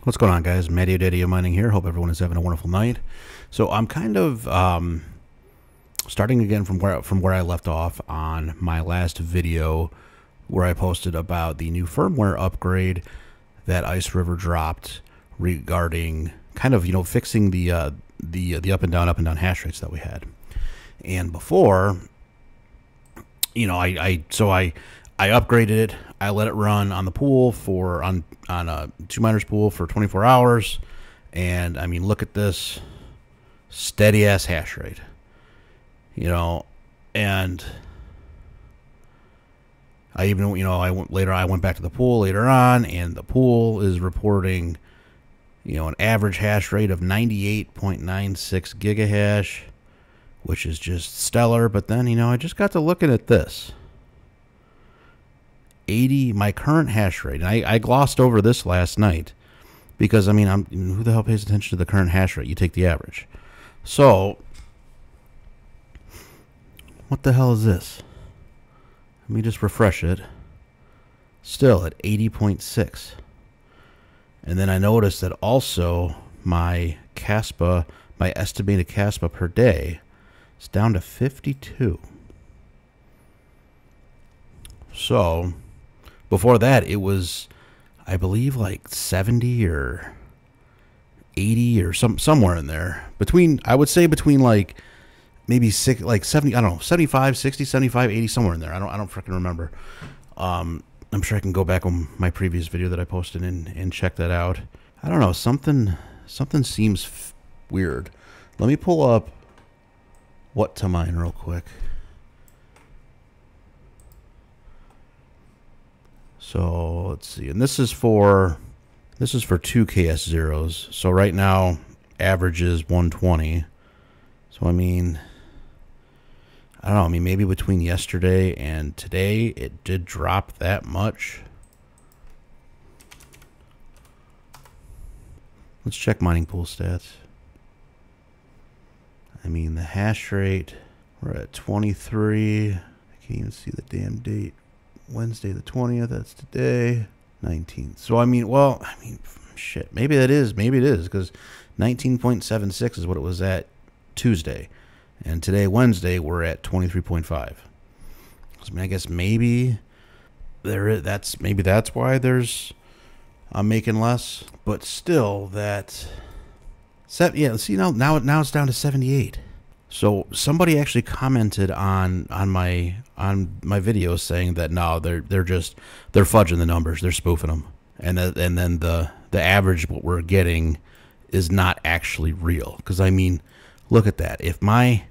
What's going on, guys? Matty Daddy Mining here. Hope everyone is having a wonderful night. So I'm kind of starting again from where I left off on my last video, where I posted about the new firmware upgrade that ICERIVER dropped regarding kind of fixing the up and down hash rates that we had. And before, I upgraded it. I let it run on the pool on a 2 miners pool for 24 hours, and I mean, look at this steady ass hash rate, and I even I went back to the pool later on, and the pool is reporting an average hash rate of 98.96 gigahash, which is just stellar. But then I just got to looking at this. My current hash rate, and I glossed over this last night because who the hell pays attention to the current hash rate? You take the average. So what the hell is this? Let me just refresh it. Still at 80.6. And then I noticed that also my estimated Caspa per day is down to 52. So before that, it was, I believe, like 70 or 80 or somewhere in there. I would say between like maybe 70, I don't know, 75, 60, 75, 80, somewhere in there. I don't freaking remember. I'm sure I can go back on my previous video that I posted and check that out. I don't know, something seems weird. Let me pull up what to mine real quick. So let's see, and this is for 2 KS0s. So right now, average is 120. So I don't know. Maybe between yesterday and today, it did drop that much. Let's check mining pool stats. The hash rate, we're at 23. I can't even see the damn date. Wednesday the 20th, that's today. 19th. So shit, maybe it is, because 19.76 is what it was at Tuesday, and today, Wednesday, we're at 23.5. So, I guess maybe that's why I'm making less, but still, see, now it's down to 78. So somebody actually commented on my video saying that no, they're fudging the numbers, they're spoofing them, and then the average what we're getting is not actually real. Because look at that. If my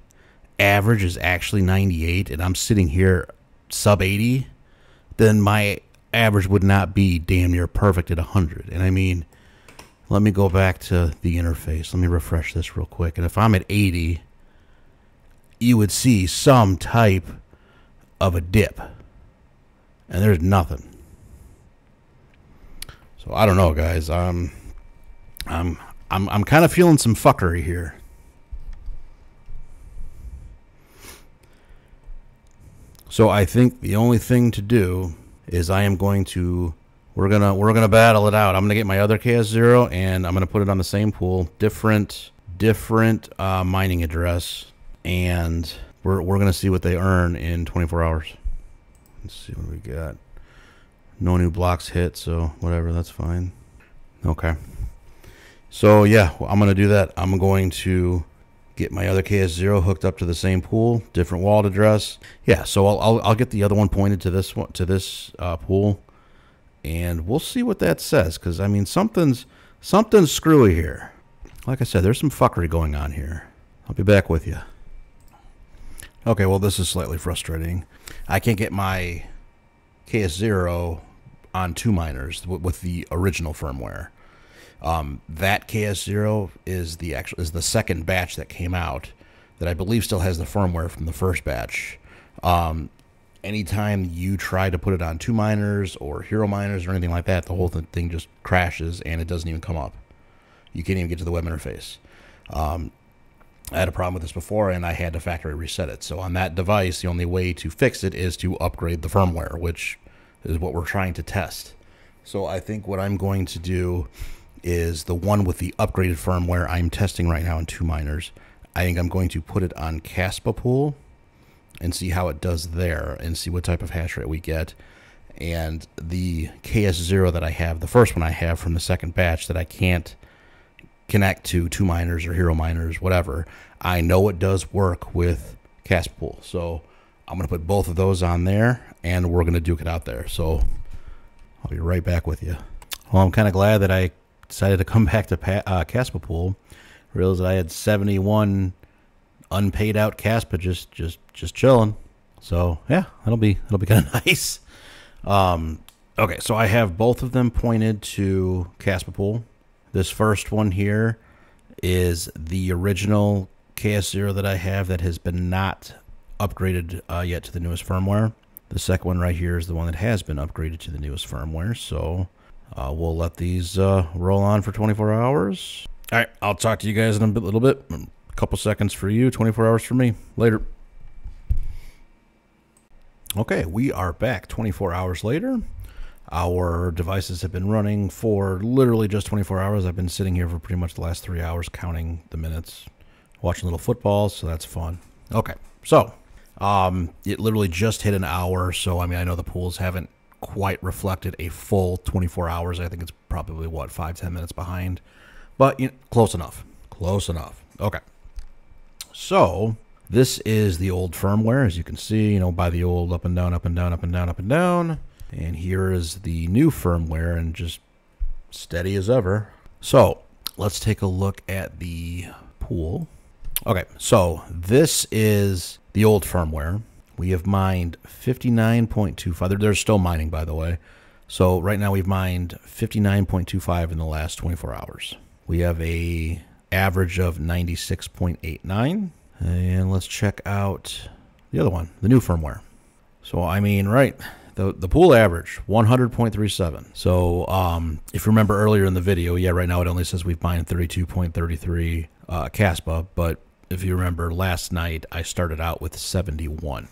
average is actually 98 and I'm sitting here sub 80, then my average would not be damn near perfect at 100. And let me go back to the interface. Let me refresh this real quick. And if I'm at 80, you would see some type of a dip, and there's nothing. So I don't know, guys. I'm kind of feeling some fuckery here. So I think the only thing to do is we're gonna battle it out. I'm gonna get my other KS0 and I'm gonna put it on the same pool, different mining address. And we're going to see what they earn in 24 hours. Let's see what we got. No new blocks hit, so whatever, that's fine. Okay. So, yeah, I'm going to do that. I'm going to get my other KS0 hooked up to the same pool, different wallet address. Yeah, so I'll get the other one pointed to this pool, and we'll see what that says, because, something's screwy here. Like I said, there's some fuckery going on here. I'll be back with you. Okay, well, this is slightly frustrating. I can't get my KS0 on 2 miners with the original firmware. That KS0 is the second batch that came out that I believe still has the firmware from the first batch. Anytime you try to put it on 2 miners or hero miners or anything like that, the whole thing just crashes and it doesn't even come up. You can't even get to the web interface. I had a problem with this before, and I had to factory reset it. So on that device, the only way to fix it is to upgrade the firmware, which is what we're trying to test. So I think what I'm going to do is the one with the upgraded firmware. I'm testing right now on 2 miners. I think I'm going to put it on Caspa pool and see how it does there and see what type of hash rate we get. And the KS0 that I have, the first one I have from the second batch that I can't connect to 2 miners or hero miners, whatever, I know it does work with Caspa pool. So I'm going to put both of those on there, and we're going to duke it out there. So I'll be right back with you. Well, I'm kind of glad that I decided to come back to Caspa pool. Realized that I had 71 unpaid out Caspa just chilling. So yeah, that'll be kind of nice. Okay, so I have both of them pointed to Caspa pool. This first one here is the original KS0 that I have that has been not upgraded yet to the newest firmware. The second one right here is the one that has been upgraded to the newest firmware. So we'll let these roll on for 24 hours. All right, I'll talk to you guys in a little bit. A couple seconds for you, 24 hours for me. Later. Okay, we are back 24 hours later. Our devices have been running for literally just 24 hours. I've been sitting here for pretty much the last 3 hours counting the minutes, watching little football, so that's fun. Okay, so it literally just hit an hour, so I mean, I know the pools haven't quite reflected a full 24 hours. I think it's probably, what, 5-10 minutes behind, but you know, close enough. Close enough. Okay, so this is the old firmware, as you can see, you know, by the old up and down, up and down, up and down, up and down. And here is the new firmware, and just steady as ever. So let's take a look at the pool. Okay, so this is the old firmware. We have mined 59.25. They're still mining, by the way. So right now we've mined 59.25 in the last 24 hours. We have a average of 96.89. And let's check out the other one, the new firmware. So I mean, right, the pool average 100.37. So if you remember earlier in the video, yeah, right now it only says we've mined 32.33 Caspa, but if you remember last night I started out with 71.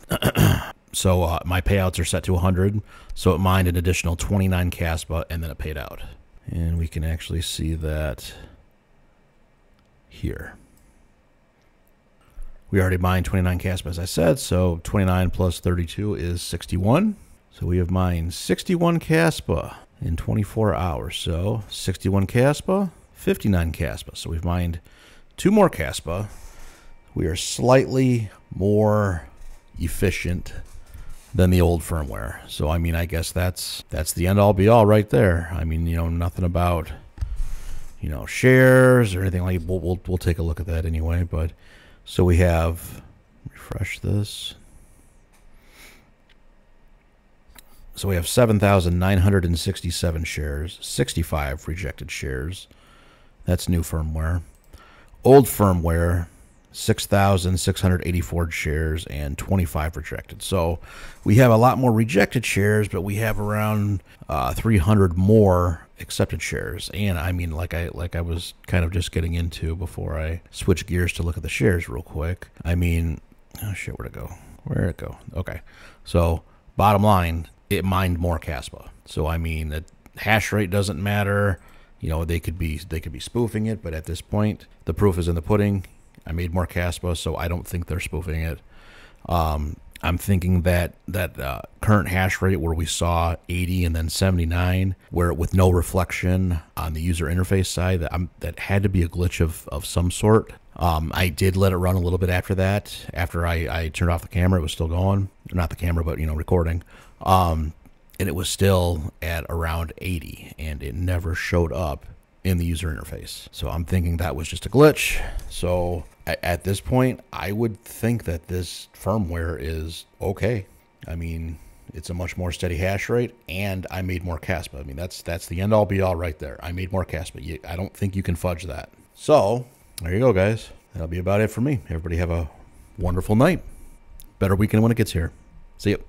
So my payouts are set to 100, so it mined an additional 29 Caspa and then it paid out. And we can actually see that here. We already mined 29 Caspa, as I said, so 29 plus 32 is 61. So we have mined 61 Caspa in 24 hours. So 61 Caspa, 59 Caspa. So we've mined 2 more Caspa. We are slightly more efficient than the old firmware. So I mean, I guess that's the end all be all right there. I mean, you know, nothing about, you know, shares or anything like. We'll take a look at that anyway, but. So we have, refresh this. So we have 7,967 shares, 65 rejected shares. That's new firmware. Old firmware, 6,684 shares and 25 rejected. So we have a lot more rejected shares, but we have around 300 more accepted shares. And I mean, like I was kind of just getting into before I switch gears to look at the shares real quick. I mean, oh shit, where'd it go? Where'd it go? Okay. So bottom line, it mined more Caspa. So I mean, the hash rate doesn't matter. You know, they could be spoofing it, but at this point, the proof is in the pudding. I made more Caspa, so I don't think they're spoofing it. I'm thinking that current hash rate where we saw 80 and then 79, where with no reflection on the user interface side, that had to be a glitch of some sort. I did let it run a little bit after that. After I turned off the camera, it was still going. Not the camera, but, you know, recording. And it was still at around 80, and it never showed up in the user interface. So I'm thinking that was just a glitch. So at this point, I would think that this firmware is okay. I mean, it's a much more steady hash rate, and I made more Caspa. I mean, that's the end all be all right there. I made more Caspa. I don't think you can fudge that. So there you go, guys. That'll be about it for me. Everybody have a wonderful night. Better weekend when it gets here. See you.